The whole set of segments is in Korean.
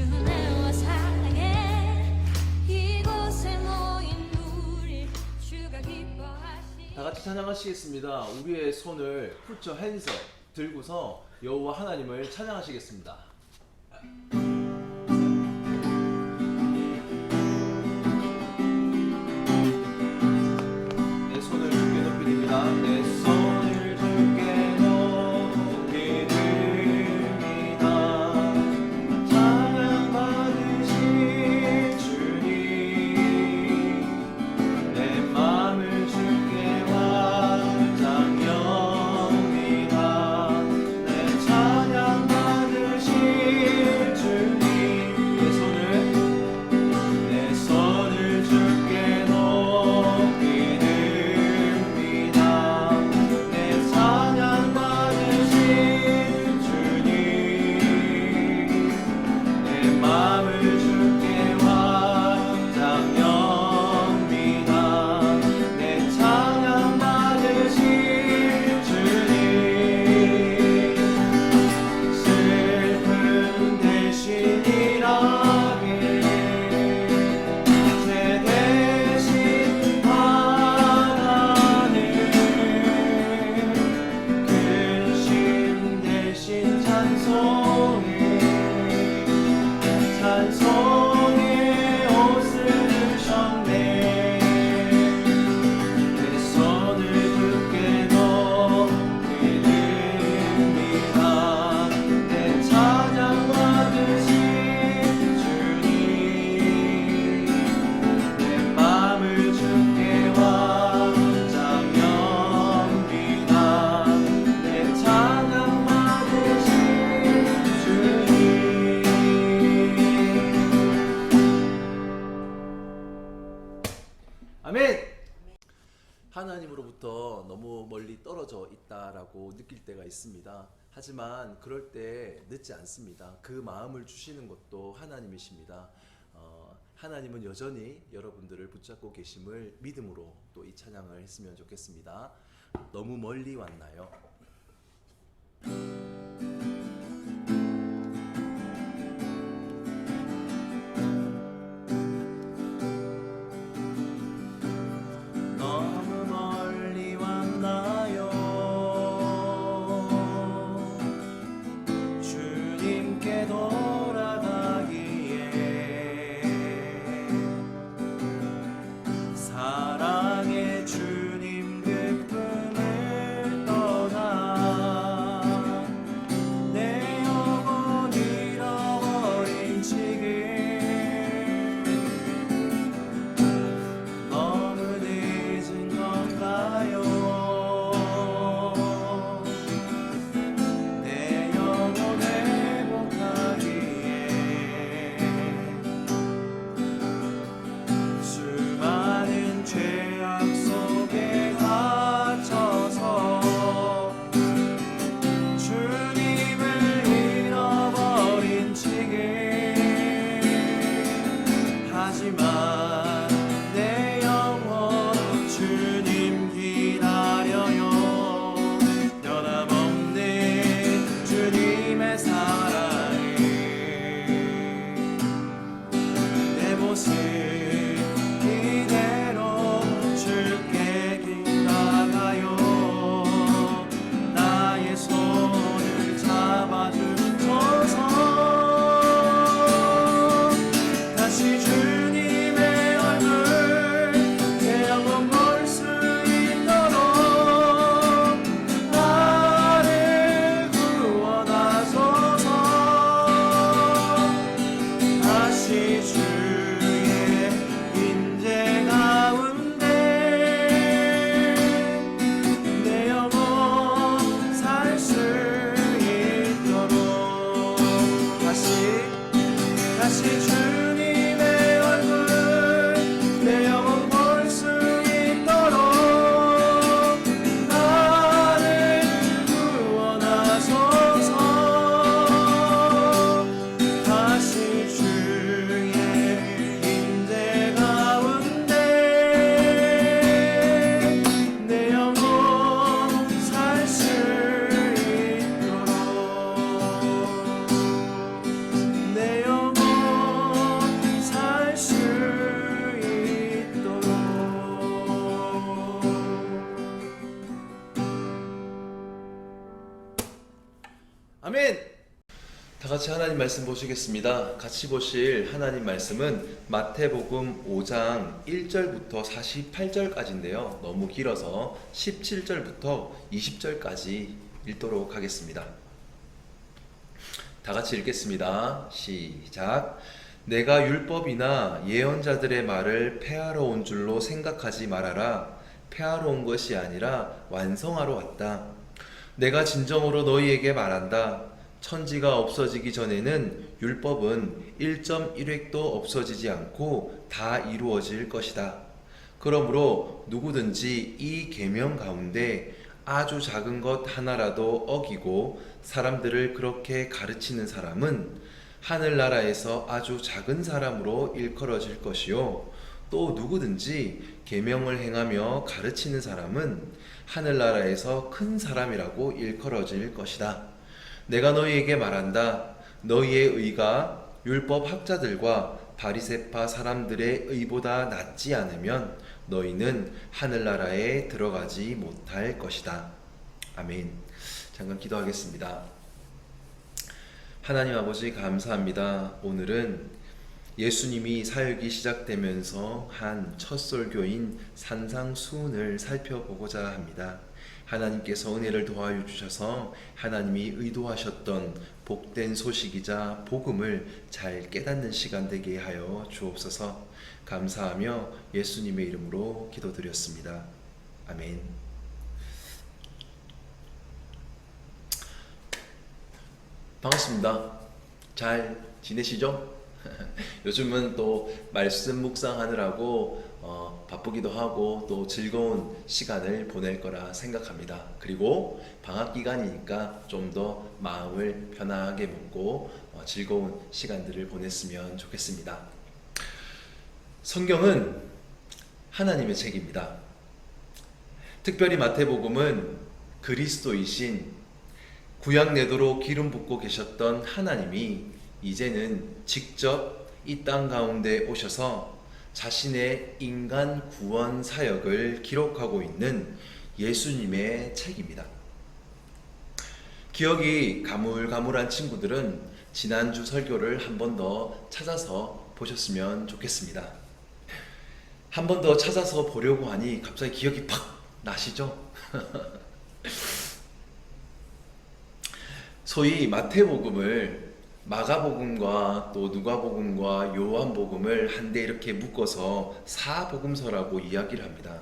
주내와 사랑해 이곳에 모인 우리 주가 기뻐하시. 다 같이 찬양하시겠습니다. 우리의 손을 풀처 핸즈 들고서 여호와 하나님을 찬양하시겠습니다. 내 손을 주께 높이 드립니다. 내 손을 주께 높이 드립니다. 찬양 받으실 주님, 내 마음을 주께 완전 엽니다. 내 찬양 받으실 주님, 내 손을 주께 높이 듭니다. 내 찬양 받으실 주님, 내 마음을 주께 완전 엽니다. 내 찬양 받으실 주님, 슬픔 대신 일하게 죄 대신 하나님, 근심 대신 찬송의 옷을 주셨네. 내 손을 주께 높이 듭니다. 내 찬양 받으신 주님, 내 마음을 주께 완전 엽니다. 내 찬양 받으신 주님. 아멘. 하나님으로부터 너무 멀리 떨어져 있다라고 느낄 때가 있습니다. 하지만 그럴 때 늦지 않습니다. 그 마음을 주시는 것도 하나님이십니다. 하나님은 여전히 여러분들을 붙잡고 계심을 믿음으로 또 이 찬양을 했으면 좋겠습니다. 너무 멀리 왔나요? 너무 멀리 왔나요? 주님께 돌아가기에 사랑의 주님 그 품을 떠나 내 영혼 잃어버린 지금 너무 늦은 건가요? 내 영혼 회복하기에 수많은 죄악 속에 갇혀서 주님을 잃어버린 지금 하지만 내 영혼 주님 기다려요. 변함없는 주님의 사랑에 내 모습 이대로 주께 기다가요. 나의 손을 잡아주소서. 다시 주님의 얼굴 내 영혼 볼 수 있도록 나를 구원하소서. 아멘. 다 같이 하나님 말씀 보시겠습니다. 같이 보실 하나님 말씀은 마태복음 5장 1절부터 48절까지인데요. 너무 길어서 17절부터 20절까지 읽도록 하겠습니다. 다 같이 읽겠습니다. 시작. 내가 율법이나 예언자들의 말을 폐하러 온 줄로 생각하지 말아라. 폐하러 온 것이 아니라 완성하러 왔다. 내가 진정으로 너희에게 말한다. 천지가 없어지기 전에는 율법은 1.1획도 없어지지 않고 다 이루어질 것이다. 그러므로 누구든지 이 계명 가운데 아주 작은 것 하나라도 어기고 사람들을 그렇게 가르치는 사람은 하늘나라에서 아주 작은 사람으로 일컬어질 것이요, 또 누구든지 계명을 행하며 가르치는 사람은 하늘나라에서 큰 사람이라고 일컬어질 것이다. 내가 너희에게 말한다. 너희의 의가 율법 학자들과 바리새파 사람들의 의보다 낫지 않으면 너희는 하늘나라에 들어가지 못할 것이다. 아멘. 잠깐 기도하겠습니다. 하나님 아버지 감사합니다. 오늘은 예수님이 사역이 시작되면서 한 첫 설교인 산상수훈을 살펴보고자 합니다. 하나님께서 은혜를 도와여 주셔서 하나님이 의도하셨던 복된 소식이자 복음을 잘 깨닫는 시간 되게 하여 주옵소서. 감사하며 예수님의 이름으로 기도드렸습니다. 아멘. 반갑습니다. 잘 지내시죠? 요즘은 또 말씀 묵상하느라고 바쁘기도 하고 또 즐거운 시간을 보낼 거라 생각합니다. 그리고 방학 기간이니까 좀 더 마음을 편하게 먹고 즐거운 시간들을 보냈으면 좋겠습니다. 성경은 하나님의 책입니다. 특별히 마태복음은 그리스도이신 구약 내도로 기름 붓고 계셨던 하나님이 이제는 직접 이 땅 가운데 오셔서 자신의 인간 구원 사역을 기록하고 있는 예수님의 책입니다. 기억이 가물가물한 친구들은 지난주 설교를 한 번 더 찾아서 보셨으면 좋겠습니다. 한 번 더 찾아서 보려고 하니 갑자기 기억이 팍 나시죠? 소위 마태복음을 마가복음과 또 누가복음과 요한복음을 한데 이렇게 묶어서 사복음서라고 이야기를 합니다.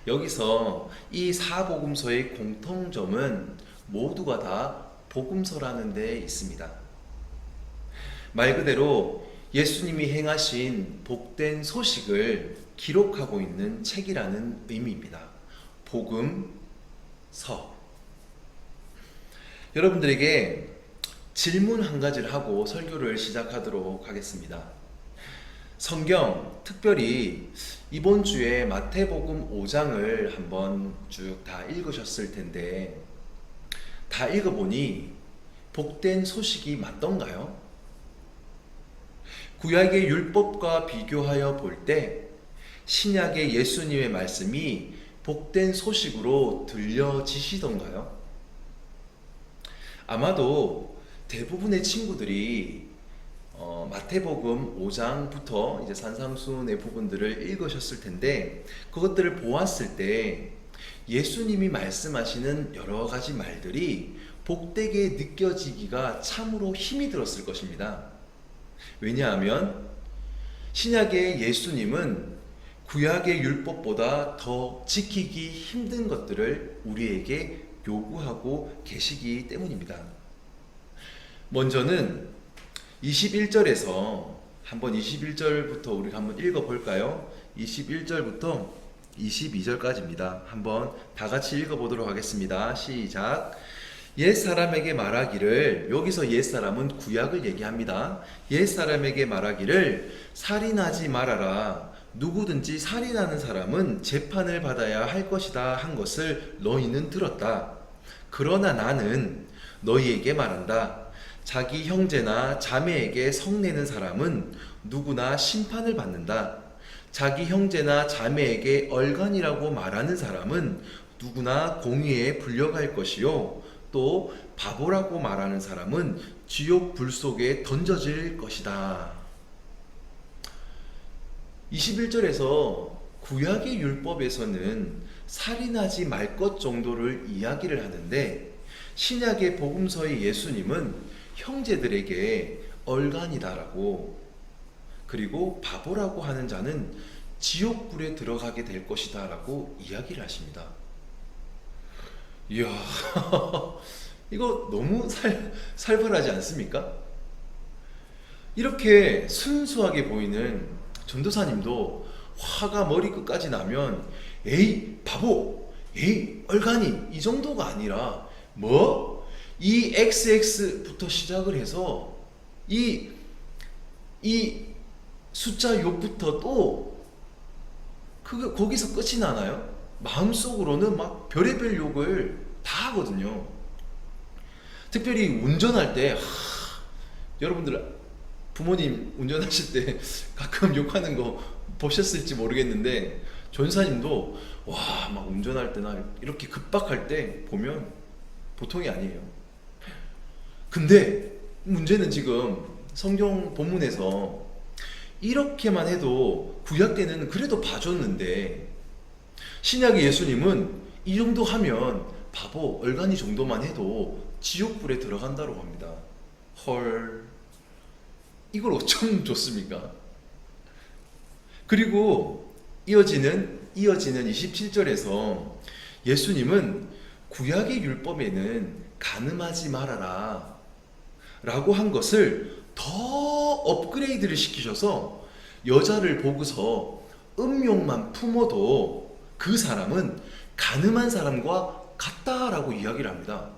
여기서 이 사복음서의 공통점은 모두가 다 복음서라는 데 있습니다. 말 그대로 예수님이 행하신 복된 소식을 기록하고 있는 책이라는 의미입니다. 복음서. 여러분들에게 질문 한 가지를 하고 설교를 시작하도록 하겠습니다. 성경, 특별히 이번 주에 마태복음 5장을 한번 쭉 다 읽으셨을 텐데 다 읽어보니 복된 소식이 맞던가요? 구약의 율법과 비교하여 볼 때 신약의 예수님의 말씀이 복된 소식으로 들려지시던가요? 아마도 대부분의 친구들이 마태복음 5장부터 이제 산상수훈의 부분들을 읽으셨을 텐데 그것들을 보았을 때 예수님이 말씀하시는 여러 가지 말들이 복되게 느껴지기가 참으로 힘이 들었을 것입니다. 왜냐하면 신약의 예수님은 구약의 율법보다 더 지키기 힘든 것들을 우리에게 요구하고 계시기 때문입니다. 먼저는 21절에서 한번 21절부터 우리가 한번 읽어볼까요? 21절부터 22절까지입니다. 한번 다 같이 읽어보도록 하겠습니다. 시작. 옛사람에게 말하기를, 여기서 옛사람은 구약을 얘기합니다. 옛사람에게 말하기를 살인하지 말아라. 누구든지 살인하는 사람은 재판을 받아야 할 것이다 한 것을 너희는 들었다. 그러나 나는 너희에게 말한다. 자기 형제나 자매에게 성내는 사람은 누구나 심판을 받는다. 자기 형제나 자매에게 얼간이라고 말하는 사람은 누구나 공의에 불려갈 것이요 또 바보라고 말하는 사람은 지옥 불 속에 던져질 것이다. 21절에서 구약의 율법에서는 살인하지 말 것 정도를 이야기를 하는데 신약의 복음서의 예수님은 형제들에게 얼간이다라고, 그리고 바보라고 하는 자는 지옥불에 들어가게 될 것이다 라고 이야기를 하십니다. 이야 이거 너무 살벌하지 않습니까? 이렇게 순수하게 보이는 전도사님도 화가 머리끝까지 나면 에이 바보, 에이 얼간이, 이 정도가 아니라 뭐? 이 XX부터 시작을 해서 이 숫자 욕부터 또 거기서 끝이 나나요? 마음속으로는 막 별의별 욕을 다 하거든요. 특별히 운전할 때 여러분들 부모님 운전하실 때 가끔 욕하는 거 보셨을지 모르겠는데 전사님도 와 막 운전할 때나 이렇게 급박할 때 보면 보통이 아니에요. 근데 문제는 지금 성경 본문에서 이렇게만 해도 구약 때는 그래도 봐줬는데 신약의 예수님은 이 정도 하면 바보, 얼간이 정도만 해도 지옥불에 들어간다고 합니다. 헐, 이걸 어쩜 좋습니까? 그리고 이어지는 27절에서 예수님은 구약의 율법에는 간음하지 말아라 라고 한 것을 더 업그레이드를 시키셔서 여자를 보고서 음욕만 품어도 그 사람은 간음한 사람과 같다라고 이야기를 합니다.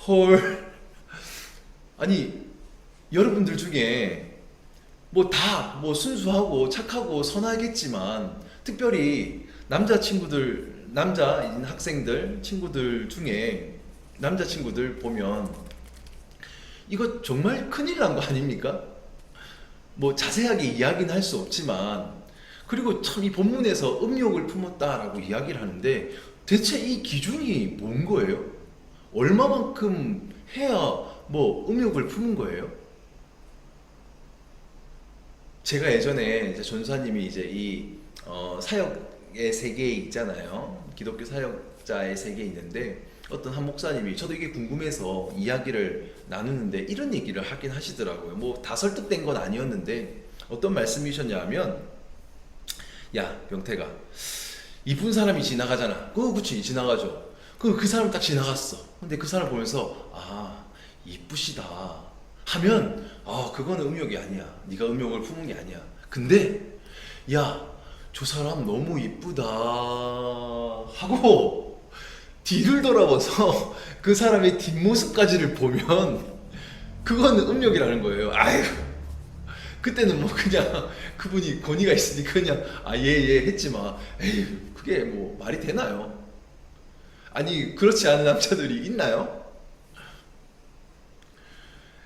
헐, 아니 여러분들 중에 뭐 다 순수하고 착하고 선하겠지만 특별히 남자인 학생들 친구들 중에 남자친구들 보면 이거 정말 큰일 난 거 아닙니까? 뭐 자세하게 이야기는 할 수 없지만, 그리고 참 이 본문에서 음욕을 품었다라고 이야기를 하는데 대체 이 기준이 뭔 거예요? 얼마만큼 해야 뭐 음욕을 품은 거예요? 제가 예전에 이제 전사님이 이제 이 사역의 세계에 있잖아요. 기독교 사역자의 세계에 있는데 어떤 한 목사님이 저도 이게 궁금해서 이야기를 나누는데 이런 얘기를 하긴 하시더라고요. 뭐 다 설득된 건 아니었는데 어떤 말씀이셨냐면, 야 병태가 이쁜 사람이 지나가잖아. 그치 지나가죠. 그 사람 딱 지나갔어. 근데 그 사람 보면서 아 이쁘시다 하면 그거는 음욕이 아니야. 네가 음욕을 품은 게 아니야. 근데 야 저 사람 너무 이쁘다 하고 뒤를 돌아봐서 그 사람의 뒷모습까지를 보면 그거는 음욕이라는 거예요. 아이고 그때는 뭐 그냥 그분이 권위가 있으니까 그냥 예 했지만 에이 그게 뭐 말이 되나요? 아니 그렇지 않은 남자들이 있나요?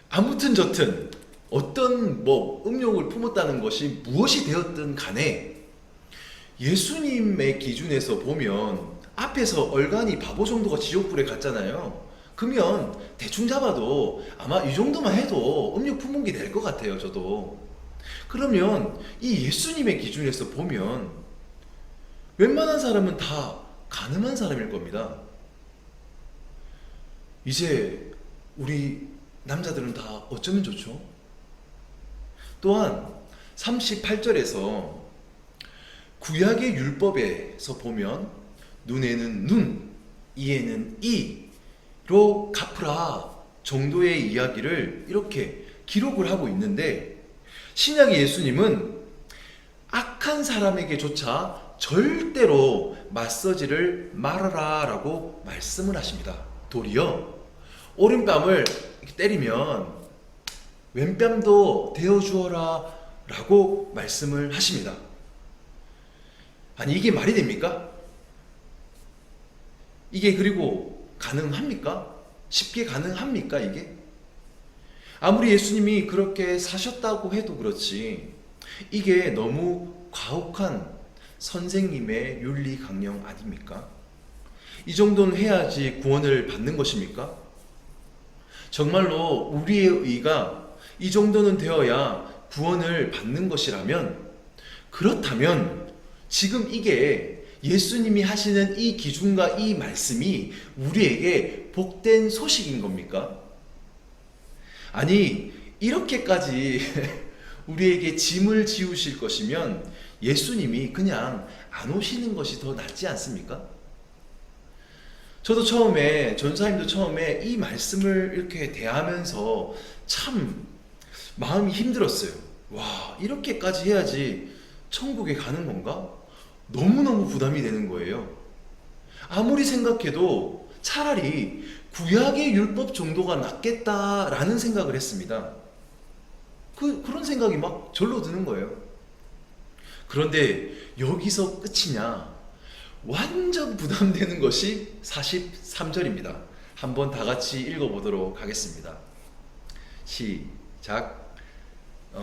아무튼 저튼 어떤 뭐 음욕을 품었다는 것이 무엇이 되었든 간에 예수님의 기준에서 보면 앞에서 얼간이 바보 정도가 지옥불에 갔잖아요. 그러면 대충 잡아도 아마 이 정도만 해도 음욕 품은 게 될 것 같아요. 저도. 그러면 이 예수님의 기준에서 보면 웬만한 사람은 다 간음한 사람일 겁니다. 이제 우리 남자들은 다 어쩌면 좋죠? 또한 38절에서 구약의 율법에서 보면 눈에는 눈, 이에는 이로 갚으라 정도의 이야기를 이렇게 기록을 하고 있는데 신약의 예수님은 악한 사람에게조차 절대로 맞서지를 말아라 라고 말씀을 하십니다. 도리어 오른뺨을 이렇게 때리면 왼뺨도 대어주어라 라고 말씀을 하십니다. 아니 이게 말이 됩니까? 이게 그리고 가능합니까? 쉽게 가능합니까 이게? 아무리 예수님이 그렇게 사셨다고 해도 그렇지 이게 너무 가혹한 선생님의 윤리 강령 아닙니까? 이 정도는 해야지 구원을 받는 것입니까? 정말로 우리의 의가 이 정도는 되어야 구원을 받는 것이라면, 그렇다면 지금 이게 예수님이 하시는 이 기준과 이 말씀이 우리에게 복된 소식인 겁니까? 아니, 이렇게까지 우리에게 짐을 지우실 것이면 예수님이 그냥 안 오시는 것이 더 낫지 않습니까? 저도 처음에, 전사님도 처음에 이 말씀을 이렇게 대하면서 참 마음이 힘들었어요. 와, 이렇게까지 해야지 천국에 가는 건가? 너무너무 부담이 되는 거예요. 아무리 생각해도 차라리 구약의 율법 정도가 낫겠다라는 생각을 했습니다. 그런 생각이 막 절로 드는 거예요. 그런데 여기서 끝이냐? 완전 부담되는 것이 43절입니다. 한번 다 같이 읽어보도록 하겠습니다. 시작.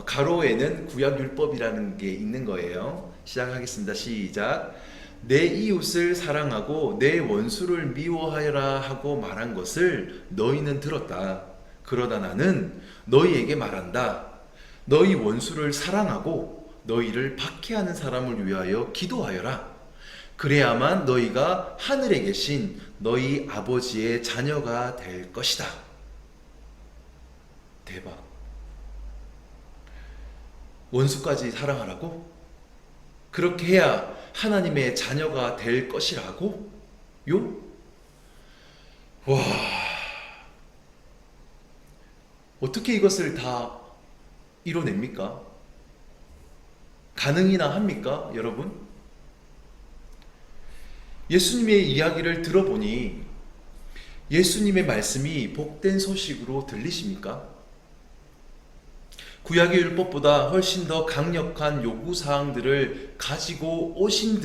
가로에는 구약율법이라는 게 있는 거예요. 시작하겠습니다. 시작. 내 이웃을 사랑하고 내 원수를 미워하여라 하고 말한 것을 너희는 들었다. 그러나 나는 너희에게 말한다. 너희 원수를 사랑하고 너희를 박해하는 사람을 위하여 기도하여라. 그래야만 너희가 하늘에 계신 너희 아버지의 자녀가 될 것이다. 대박. 원수까지 사랑하라고? 그렇게 해야 하나님의 자녀가 될 것이라고? 요? 와, 어떻게 이것을 다 이뤄냅니까? 가능이나 합니까, 여러분? 예수님의 이야기를 들어보니 예수님의 말씀이 복된 소식으로 들리십니까? 구약의 율법보다 훨씬 더 강력한 요구사항들을 가지고 오신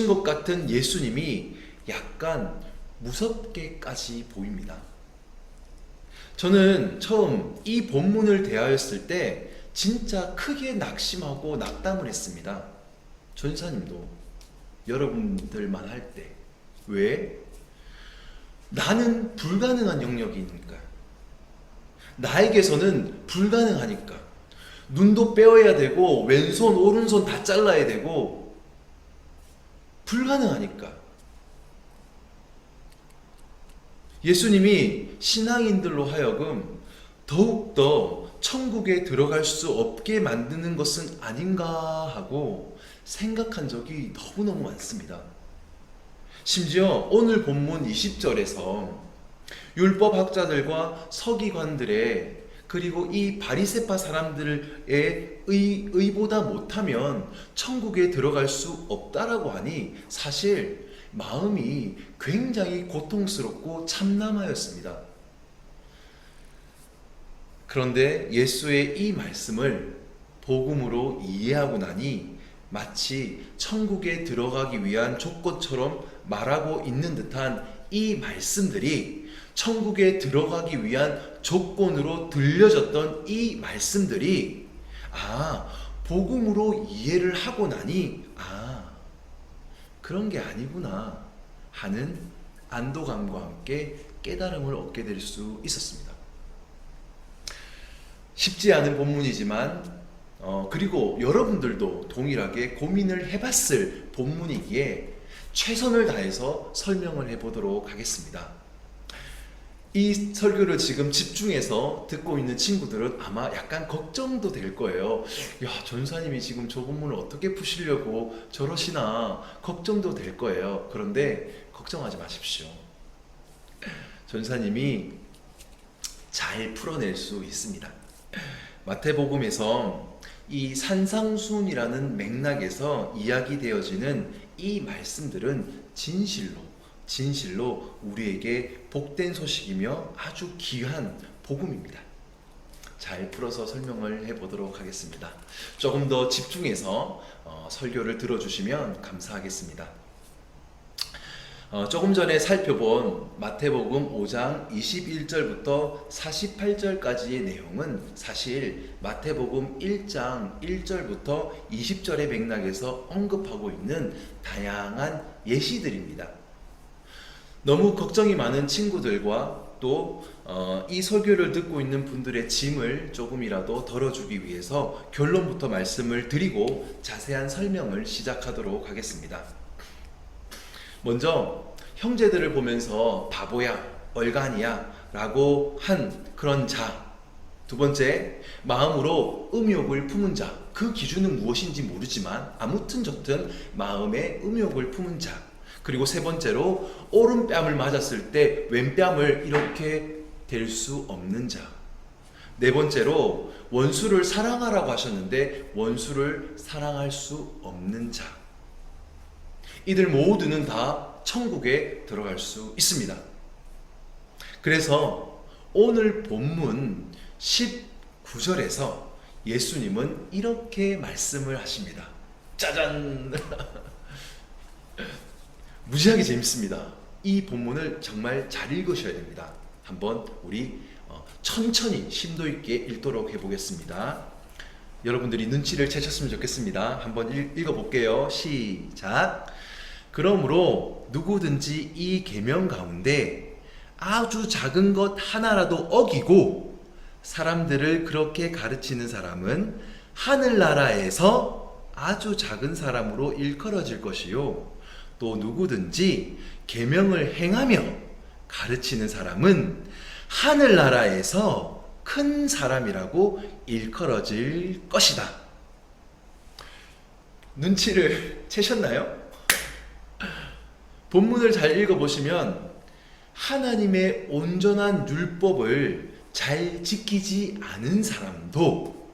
것 같은 예수님이 약간 무섭게까지 보입니다. 저는 처음 이 본문을 대하였을 때 진짜 크게 낙심하고 낙담을 했습니다. 전사님도, 여러분들만 할 때. 왜? 나는 불가능한 영역이니까. 나에게서는 불가능하니까. 눈도 빼어야 되고 왼손 오른손 다 잘라야 되고 불가능하니까. 예수님이 신앙인들로 하여금 더욱더 천국에 들어갈 수 없게 만드는 것은 아닌가 하고 생각한 적이 너무너무 많습니다. 심지어 오늘 본문 20절에서 율법학자들과 서기관들의, 그리고 이 바리새파 사람들의 의보다 못하면 천국에 들어갈 수 없다라고 하니 사실 마음이 굉장히 고통스럽고 참담하였습니다. 그런데 예수의 이 말씀을 복음으로 이해하고 나니 마치 천국에 들어가기 위한 조건처럼 말하고 있는 듯한 이 말씀들이, 천국에 들어가기 위한 조건으로 들려졌던 이 말씀들이 복음으로 이해를 하고 나니 그런 게 아니구나 하는 안도감과 함께 깨달음을 얻게 될 수 있었습니다. 쉽지 않은 본문이지만 그리고 여러분들도 동일하게 고민을 해봤을 본문이기에 최선을 다해서 설명을 해보도록 하겠습니다. 이 설교를 지금 집중해서 듣고 있는 친구들은 아마 약간 걱정도 될 거예요. 야, 전사님이 지금 저 본문을 어떻게 푸시려고 저러시나 걱정도 될 거예요. 그런데 걱정하지 마십시오. 전사님이 잘 풀어낼 수 있습니다. 마태복음에서 이 산상수훈이라는 맥락에서 이야기되어지는 이 말씀들은 진실로 우리에게 복된 소식이며 아주 귀한 복음입니다. 잘 풀어서 설명을 해보도록 하겠습니다. 조금 더 집중해서 설교를 들어주시면 감사하겠습니다. 조금 전에 살펴본 마태복음 5장 21절부터 48절까지의 내용은 사실 마태복음 1장 1절부터 20절의 맥락에서 언급하고 있는 다양한 예시들입니다. 너무 걱정이 많은 친구들과 또 이 설교를 듣고 있는 분들의 짐을 조금이라도 덜어주기 위해서 결론부터 말씀을 드리고 자세한 설명을 시작하도록 하겠습니다. 먼저 형제들을 보면서 바보야, 얼간이야 라고 한 그런 자. 두 번째, 마음으로 음욕을 품은 자. 그 기준은 무엇인지 모르지만 아무튼 좋든 마음에 음욕을 품은 자. 그리고 세 번째로 오른뺨을 맞았을 때 왼뺨을 이렇게 댈 수 없는 자. 네 번째로 원수를 사랑하라고 하셨는데 원수를 사랑할 수 없는 자. 이들 모두는 다 천국에 들어갈 수 있습니다. 그래서 오늘 본문 19절에서 예수님은 이렇게 말씀을 하십니다. 짜잔! 무지하게 재밌습니다. 이 본문을 정말 잘 읽으셔야 됩니다. 한번 우리 천천히 심도 있게 읽도록 해보겠습니다. 여러분들이 눈치를 채셨으면 좋겠습니다. 한번 읽어볼게요. 시작! 그러므로 누구든지 이 계명 가운데 아주 작은 것 하나라도 어기고 사람들을 그렇게 가르치는 사람은 하늘나라에서 아주 작은 사람으로 일컬어질 것이요. 또 누구든지 계명을 행하며 가르치는 사람은 하늘나라에서 큰 사람이라고 일컬어질 것이다. 눈치를 채셨나요? 본문을 잘 읽어보시면 하나님의 온전한 율법을 잘 지키지 않은 사람도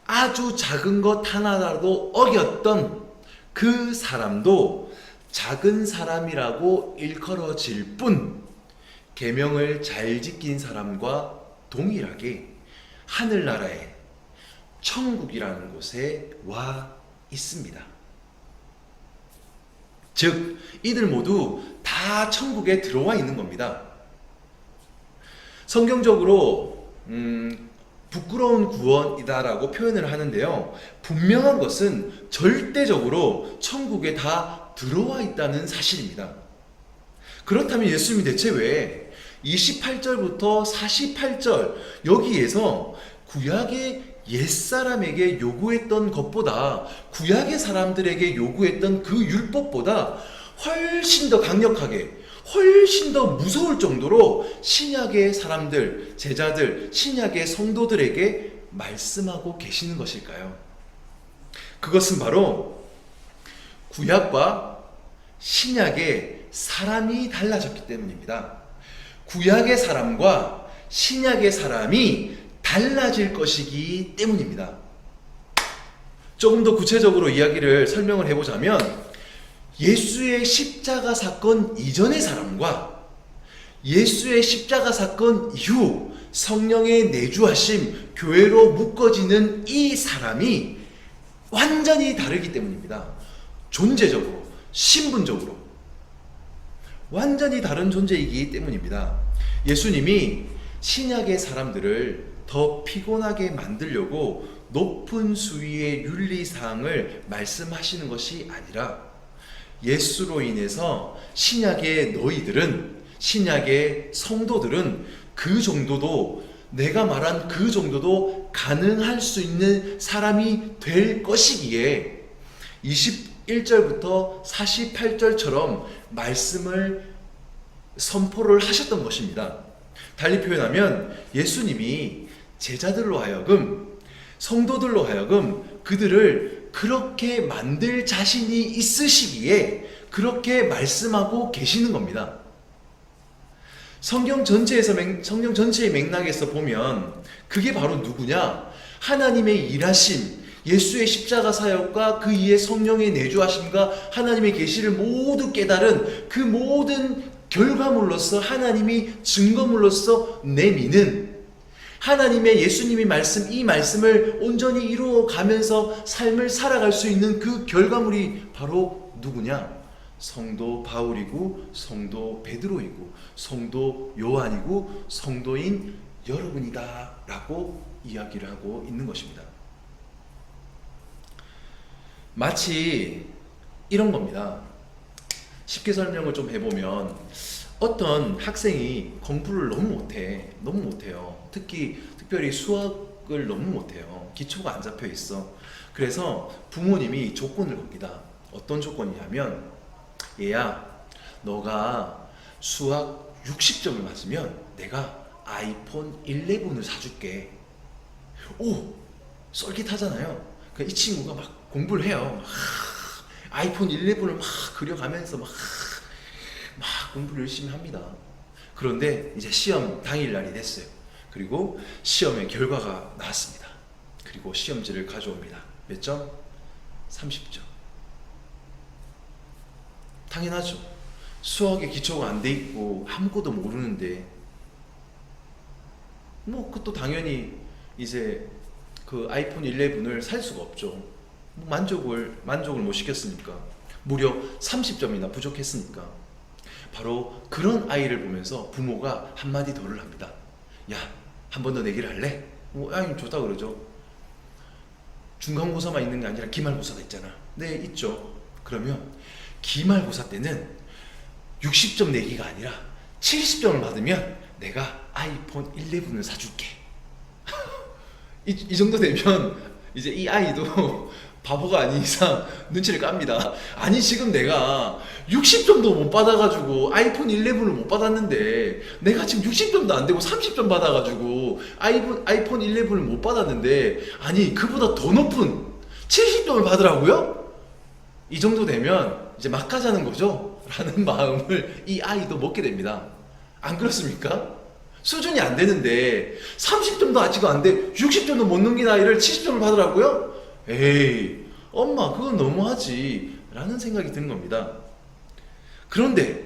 아주 작은 것 하나라도 어겼던 그 사람도 작은 사람이라고 일컬어질 뿐 계명을 잘 지킨 사람과 동일하게 하늘나라에 천국이라는 곳에 와 있습니다. 즉 이들 모두 다 천국에 들어와 있는 겁니다. 성경적으로 부끄러운 구원이다라고 표현을 하는데요. 분명한 것은 절대적으로 천국에 다 들어와 있다는 사실입니다. 그렇다면 예수님이 대체 왜 28절부터 48절 여기에서 구약의 옛사람에게 요구했던 것보다 구약의 사람들에게 요구했던 그 율법보다 훨씬 더 강력하게 훨씬 더 무서울 정도로 신약의 사람들, 제자들, 신약의 성도들에게 말씀하고 계시는 것일까요? 그것은 바로 구약과 신약의 사람이 달라졌기 때문입니다. 구약의 사람과 신약의 사람이 달라질 것이기 때문입니다. 조금 더 구체적으로 이야기를 설명을 해보자면 예수의 십자가 사건 이전의 사람과 예수의 십자가 사건 이후 성령의 내주하심, 교회로 묶어지는 이 사람이 완전히 다르기 때문입니다. 존재적으로, 신분적으로 완전히 다른 존재이기 때문입니다. 예수님이 신약의 사람들을 더 피곤하게 만들려고 높은 수위의 윤리사항을 말씀하시는 것이 아니라 예수로 인해서 신약의 너희들은, 신약의 성도들은 그 정도도, 내가 말한 그 정도도 가능할 수 있는 사람이 될 것이기에 21절부터 48절처럼 말씀을 선포를 하셨던 것입니다. 달리 표현하면 예수님이 제자들로 하여금, 성도들로 하여금 그들을 그렇게 만들 자신이 있으시기에 그렇게 말씀하고 계시는 겁니다. 성경 전체의 맥락에서 보면 그게 바로 누구냐? 하나님의 일하심, 예수의 십자가 사역과 그 이에 성령의 내주하심과 하나님의 계시를 모두 깨달은 그 모든 결과물로서 하나님이 증거물로서 내미는 하나님의 예수님이 이 말씀을 온전히 이루어가면서 삶을 살아갈 수 있는 그 결과물이 바로 누구냐? 성도 바울이고 성도 베드로이고 성도 요한이고 성도인 여러분이다 라고 이야기를 하고 있는 것입니다. 마치 이런 겁니다. 쉽게 설명을 좀 해보면 어떤 학생이 공부를 너무 못해요. 특별히 수학을 너무 못해요. 기초가 안 잡혀 있어. 그래서 부모님이 조건을 겁니다. 어떤 조건이냐면, 얘야, 너가 수학 60점을 맞으면 내가 아이폰 11을 사줄게. 오! 썰깃하잖아요. 이 친구가 막 공부를 해요. 아이폰 11을 막 그려가면서 막 공부를 열심히 합니다. 그런데 이제 시험 당일날이 됐어요. 그리고 시험의 결과가 나왔습니다. 그리고 시험지를 가져옵니다. 몇 점? 30점. 당연하죠. 수학의 기초가 안 돼 있고 아무것도 모르는데 그것도 당연히 이제 그 아이폰 11을 살 수가 없죠. 만족을 못 시켰으니까. 무려 30점이나 부족했으니까. 바로 그런 아이를 보면서 부모가 한마디 더를 합니다. 야, 한 번 더 내기를 할래? 아니, 좋다 그러죠. 중간고사만 있는 게 아니라 기말고사가 있잖아. 네, 있죠. 그러면 기말고사 때는 60점 내기가 아니라 70점을 받으면 내가 아이폰 11을 사줄게. 이 정도 되면 이제 이 아이도 바보가 아닌 이상 눈치를 깝니다. 아니, 지금 내가 60점도 못 받아가지고 아이폰 11을 못 받았는데, 내가 지금 60점도 안 되고 30점 받아가지고 아이폰 11을 못 받았는데, 아니 그보다 더 높은 70점을 받으라고요? 이 정도 되면 이제 막 가자는 거죠? 라는 마음을 이 아이도 먹게 됩니다. 안 그렇습니까? 수준이 안 되는데 30점도 아직 안 돼, 60점도 못 넘긴 아이를 70점을 받으라고요? 에이, 엄마 그건 너무하지 라는 생각이 드는 겁니다. 그런데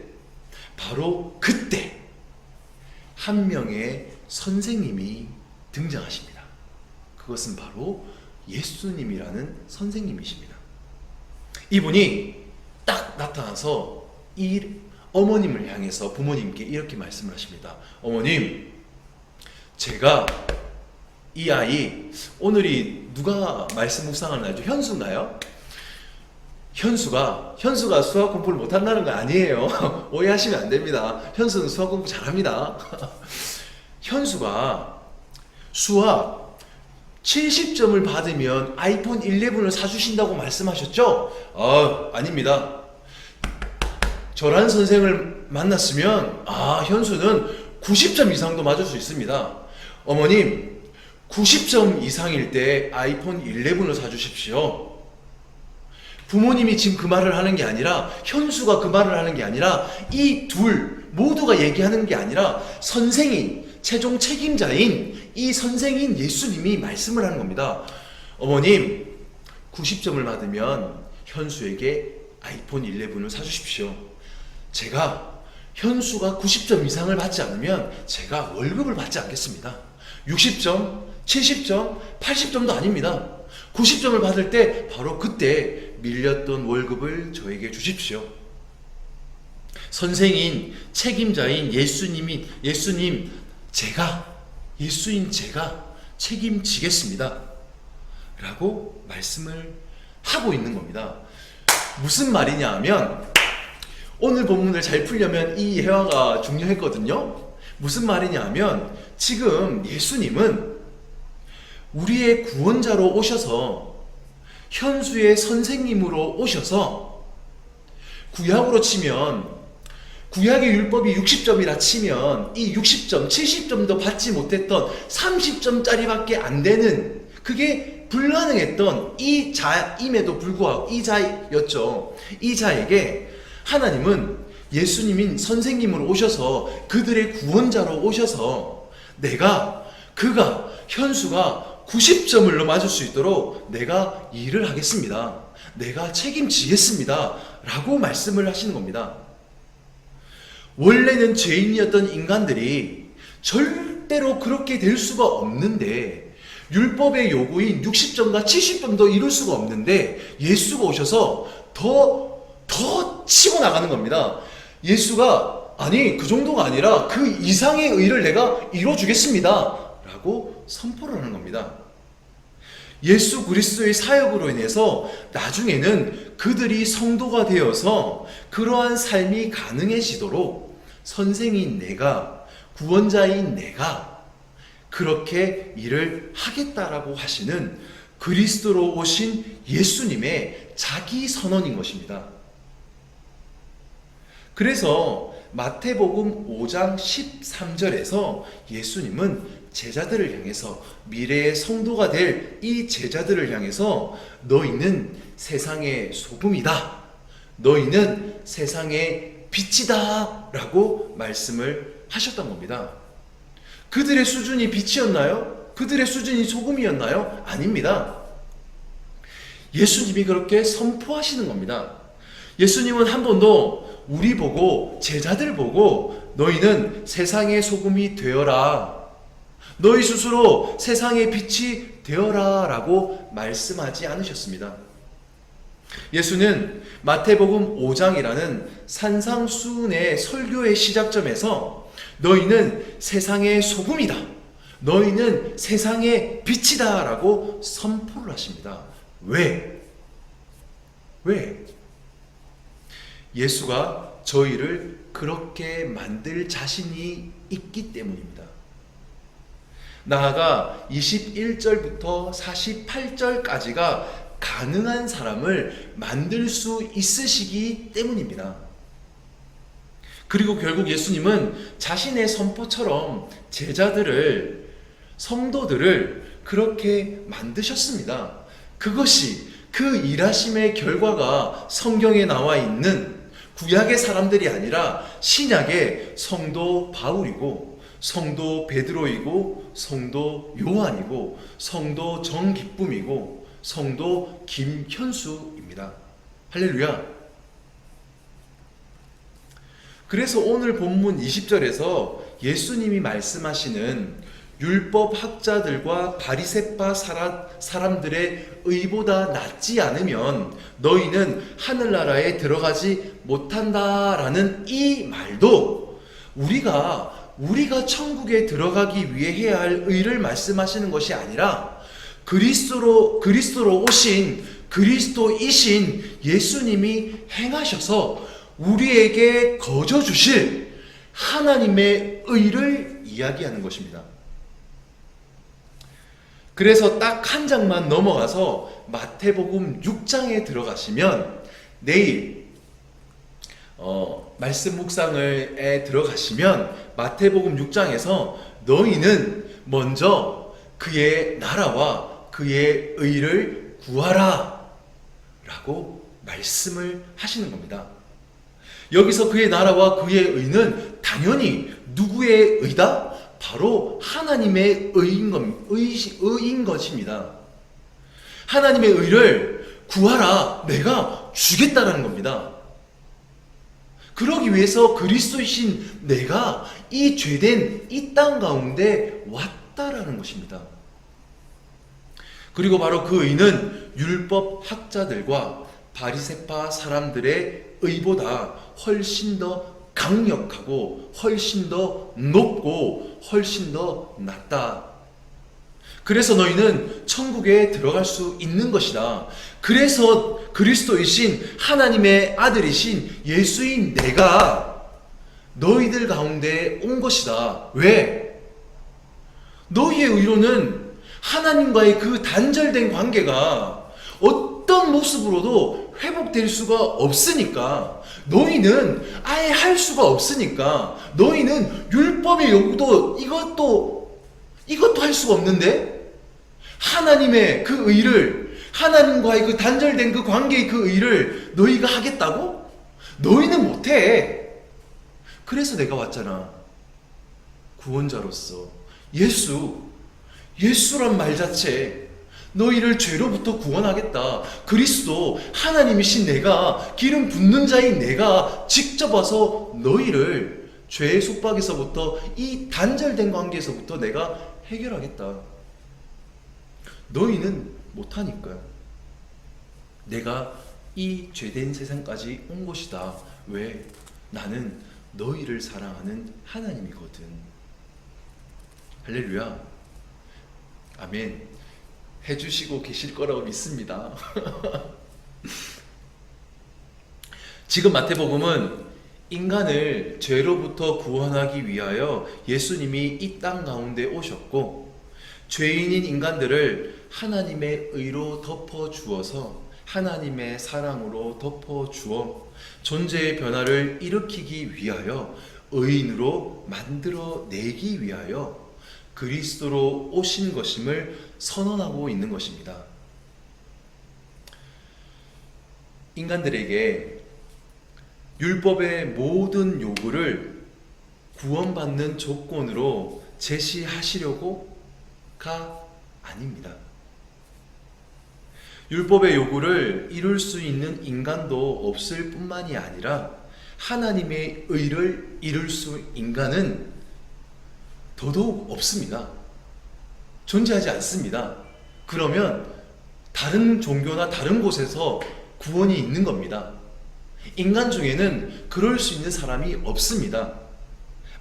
바로 그때 한 명의 선생님이 등장하십니다. 그것은 바로 예수님이라는 선생님이십니다. 이분이 딱 나타나서 이 어머님을 향해서 부모님께 이렇게 말씀을 하십니다. 어머님, 제가 이 아이, 오늘이 누가 말씀 묵상하는 날이죠? 현수인가요? 현수가 수학 공부를 못한다는 거 아니에요. 오해하시면 안 됩니다. 현수는 수학 공부 잘합니다. 현수가 수학 70점을 받으면 아이폰 11을 사주신다고 말씀하셨죠? 아닙니다. 저란 선생을 만났으면 현수는 90점 이상도 맞을 수 있습니다. 어머님, 90점 이상일 때 아이폰 11을 사주십시오. 부모님이 지금 그 말을 하는 게 아니라, 현수가 그 말을 하는 게 아니라, 이 둘 모두가 얘기하는 게 아니라 선생인, 최종 책임자인 이 선생인 예수님이 말씀을 하는 겁니다. 어머님, 90점을 받으면 현수에게 아이폰 11을 사주십시오. 제가 현수가 90점 이상을 받지 않으면 제가 월급을 받지 않겠습니다. 60점, 70점, 80점도 아닙니다. 90점을 받을 때 바로 그때 밀렸던 월급을 저에게 주십시오. 선생인, 책임자인 예수님 제가 책임지겠습니다 라고 말씀을 하고 있는 겁니다. 무슨 말이냐 하면, 오늘 본문을 잘 풀려면 이 회화가 중요했거든요. 무슨 말이냐 하면, 지금 예수님은 우리의 구원자로 오셔서, 현수의 선생님으로 오셔서, 구약으로 치면, 구약의 율법이 60점이라 치면 이 60점, 70점도 받지 못했던 30점짜리밖에 안 되는, 그게 불가능했던 이 자임에도 불구하고, 이 자였죠. 이 자에게 하나님은 예수님인 선생님으로 오셔서, 그들의 구원자로 오셔서, 그가 현수가 90점을 맞을 수 있도록 내가 일을 하겠습니다. 내가 책임지겠습니다 라고 말씀을 하시는 겁니다. 원래는 죄인이었던 인간들이 절대로 그렇게 될 수가 없는데, 율법의 요구인 60점과 70점도 이룰 수가 없는데, 예수가 오셔서 더 치고 나가는 겁니다. 예수가, 아니 그 정도가 아니라 그 이상의 의를 내가 이뤄주겠습니다 라고 선포를 하는 겁니다. 예수 그리스도의 사역으로 인해서 나중에는 그들이 성도가 되어서 그러한 삶이 가능해지도록 선생인 내가, 구원자인 내가 그렇게 일을 하겠다라고 하시는 그리스도로 오신 예수님의 자기 선언인 것입니다. 그래서 마태복음 5장 13절에서 예수님은 제자들을 향해서, 미래의 성도가 될 이 제자들을 향해서 너희는 세상의 소금이다, 너희는 세상의 빛이다 라고 말씀을 하셨던 겁니다. 그들의 수준이 빛이었나요? 그들의 수준이 소금이었나요? 아닙니다. 예수님이 그렇게 선포하시는 겁니다. 예수님은 한 번도 우리 보고, 제자들 보고 너희는 세상의 소금이 되어라, 너희 스스로 세상의 빛이 되어라 라고 말씀하지 않으셨습니다. 예수는 마태복음 5장이라는 산상수훈의 설교의 시작점에서 너희는 세상의 소금이다, 너희는 세상의 빛이다 라고 선포를 하십니다. 왜? 예수가 저희를 그렇게 만들 자신이 있기 때문입니다. 나아가 21절부터 48절까지가 가능한 사람을 만들 수 있으시기 때문입니다. 그리고 결국 예수님은 자신의 선포처럼 제자들을, 성도들을 그렇게 만드셨습니다. 그것이, 그 일하심의 결과가 성경에 나와 있는 구약의 사람들이 아니라 신약의 성도 바울이고, 성도 베드로이고, 성도 요한이고, 성도 정기쁨이고, 성도 김현수입니다. 할렐루야. 그래서 오늘 본문 20절에서 예수님이 말씀하시는 율법 학자들과 바리새파 사람들의 의보다 낫지 않으면 너희는 하늘나라에 들어가지 못한다라는 이 말도 우리가 천국에 들어가기 위해 해야 할 의를 말씀하시는 것이 아니라 그리스도로 오신, 그리스도이신 예수님이 행하셔서 우리에게 거저 주실 하나님의 의를 이야기하는 것입니다. 그래서 딱 한 장만 넘어가서 마태복음 6장에 들어가시면, 내일 말씀 묵상에 들어가시면 마태복음 6장에서 너희는 먼저 그의 나라와 그의 의를 구하라 라고 말씀을 하시는 겁니다. 여기서 그의 나라와 그의 의는 당연히 누구의 의다? 바로 하나님의 의인 것입니다. 하나님의 의를 구하라, 내가 주겠다라는 겁니다. 그러기 위해서 그리스도이신 내가 이 죄된 이 땅 가운데 왔다라는 것입니다. 그리고 바로 그 의는 율법 학자들과 바리새파 사람들의 의보다 훨씬 더 강력하고 훨씬 더 높고 훨씬 더 낫다. 그래서 너희는 천국에 들어갈 수 있는 것이다. 그래서 그리스도이신 하나님의 아들이신 예수인 내가 너희들 가운데 온 것이다. 왜? 너희의 의로는 하나님과의 그 단절된 관계가 어떤 모습으로도 회복될 수가 없으니까, 너희는 아예 할 수가 없으니까, 너희는 율법의 요구도 이것도 할 수가 없는데 하나님의 그 의를, 하나님과의 그 단절된 그 관계의 그 의를 너희가 하겠다고? 너희는 못해. 그래서 내가 왔잖아. 구원자로서 예수란 말 자체, 너희를 죄로부터 구원하겠다. 그리스도 하나님이신 내가, 기름 붓는 자인 내가 직접 와서 너희를 죄의 속박에서부터, 이 단절된 관계에서부터 내가 해결하겠다. 너희는 못하니까 내가 이 죄된 세상까지 온 것이다. 왜? 나는 너희를 사랑하는 하나님이거든. 할렐루야. 아멘. 해주시고 계실 거라고 믿습니다. 지금 마태복음은 인간을 죄로부터 구원하기 위하여 예수님이 이 땅 가운데 오셨고, 죄인인 인간들을 하나님의 의로 덮어 주어서 하나님의 사랑으로 덮어 주어 존재의 변화를 일으키기 위하여 의인으로 만들어 내기 위하여 그리스도로 오신 것임을 선언하고 있는 것입니다. 인간들에게 율법의 모든 요구를 구원받는 조건으로 제시하시려고가 아닙니다. 율법의 요구를 이룰 수 있는 인간도 없을 뿐만이 아니라 하나님의 의를 이룰 수 인간은 더더욱 없습니다. 존재하지 않습니다. 그러면 다른 종교나 다른 곳에서 구원이 있는 겁니다. 인간 중에는 그럴 수 있는 사람이 없습니다.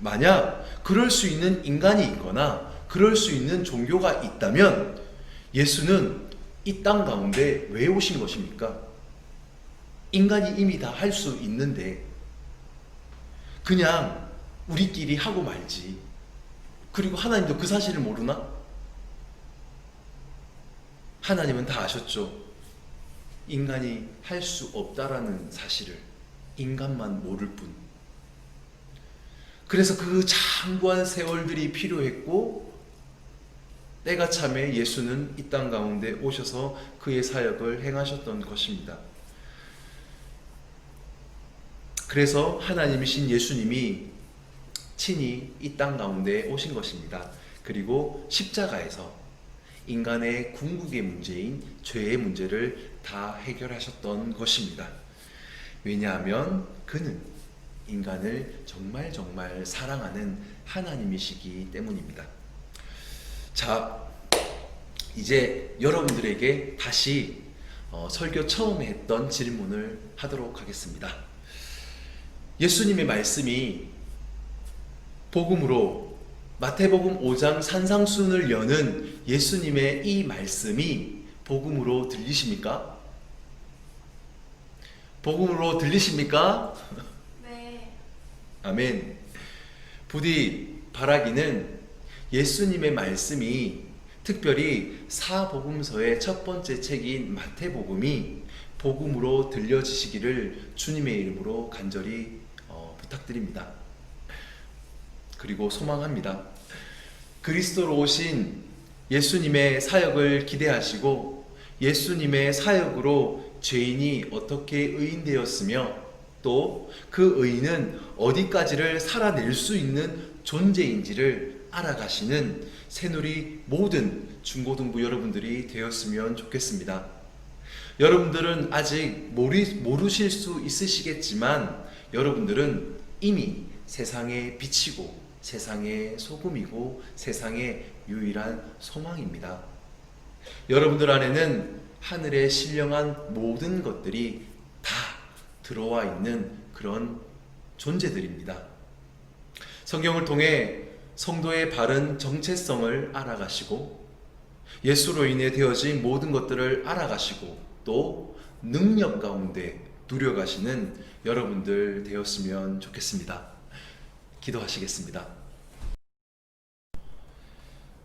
만약 그럴 수 있는 인간이 있거나 그럴 수 있는 종교가 있다면 예수는 이 땅 가운데 왜 오신 것입니까? 인간이 이미 다 할 수 있는데 그냥 우리끼리 하고 말지. 그리고 하나님도 그 사실을 모르나? 하나님은 다 아셨죠. 인간이 할 수 없다라는 사실을 인간만 모를 뿐. 그래서 그 장구한 세월들이 필요했고, 때가 참에 예수는 이 땅 가운데 오셔서 그의 사역을 행하셨던 것입니다. 그래서 하나님이신 예수님이 친히 이 땅 가운데 오신 것입니다. 그리고 십자가에서 인간의 궁극의 문제인 죄의 문제를 다 해결하셨던 것입니다. 왜냐하면 그는 인간을 정말 사랑하는 하나님이시기 때문입니다. 자, 이제 여러분들에게 다시 설교 처음에 했던 질문을 하도록 하겠습니다. 예수님의 말씀이 복음으로 마태복음 5장 산상순을 여는 예수님의 이 말씀이 복음으로 들리십니까? 복음으로 들리십니까? 네. 아멘. 부디 바라기는 예수님의 말씀이 특별히 사복음서의 첫 번째 책인 마태복음이 복음으로 들려지시기를 주님의 이름으로 간절히 부탁드립니다. 그리고 소망합니다. 그리스도로 오신 예수님의 사역을 기대하시고 예수님의 사역으로 죄인이 어떻게 의인되었으며 또 그 의인은 어디까지를 살아낼 수 있는 존재인지를 알아가시는 새누리 모든 중고등부 여러분들이 되었으면 좋겠습니다. 여러분들은 아직 모르실 수 있으시겠지만 여러분들은 이미 세상의 빛이고 세상의 소금이고 세상의 유일한 소망입니다. 여러분들 안에는 하늘의 신령한 모든 것들이 다 들어와 있는 그런 존재들입니다. 성경을 통해 성도의 바른 정체성을 알아가시고 예수로 인해 되어진 모든 것들을 알아가시고 또 능력 가운데 누려가시는 여러분들 되었으면 좋겠습니다. 기도하시겠습니다.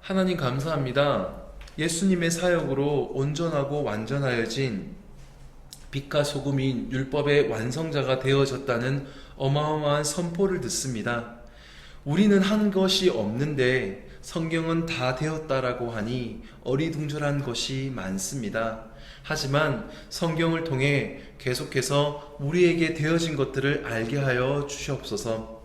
하나님 감사합니다. 예수님의 사역으로 온전하고 완전하여진 빛과 소금인 율법의 완성자가 되어졌다는 어마어마한 선포를 듣습니다. 우리는 한 것이 없는데 성경은 다 되었다라고 하니 어리둥절한 것이 많습니다. 하지만 성경을 통해 계속해서 우리에게 되어진 것들을 알게 하여 주시옵소서.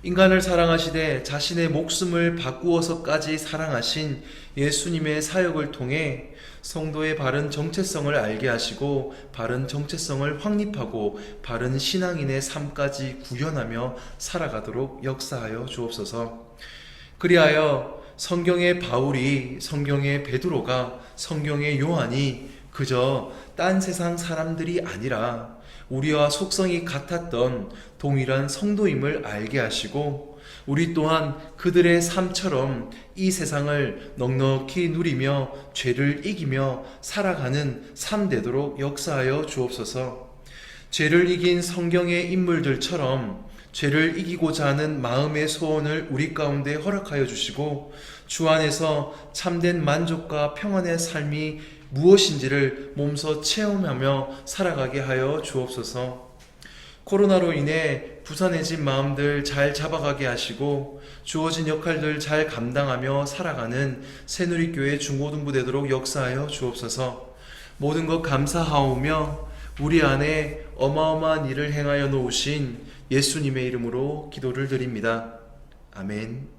인간을 사랑하시되 자신의 목숨을 바꾸어서까지 사랑하신 예수님의 사역을 통해 성도의 바른 정체성을 알게 하시고 바른 정체성을 확립하고 바른 신앙인의 삶까지 구현하며 살아가도록 역사하여 주옵소서. 그리하여 성경의 바울이, 성경의 베드로가, 성경의 요한이 그저 딴 세상 사람들이 아니라 우리와 속성이 같았던 동일한 성도임을 알게 하시고 우리 또한 그들의 삶처럼 이 세상을 넉넉히 누리며 죄를 이기며 살아가는 삶 되도록 역사하여 주옵소서. 죄를 이긴 성경의 인물들처럼 죄를 이기고자 하는 마음의 소원을 우리 가운데 허락하여 주시고 주 안에서 참된 만족과 평안의 삶이 무엇인지를 몸소 체험하며 살아가게 하여 주옵소서. 코로나로 인해 부산해진 마음들 잘 잡아가게 하시고 주어진 역할들 잘 감당하며 살아가는 새누리교회 중고등부 되도록 역사하여 주옵소서. 모든 것 감사하오며 우리 안에 어마어마한 일을 행하여 놓으신 예수님의 이름으로 기도를 드립니다. 아멘.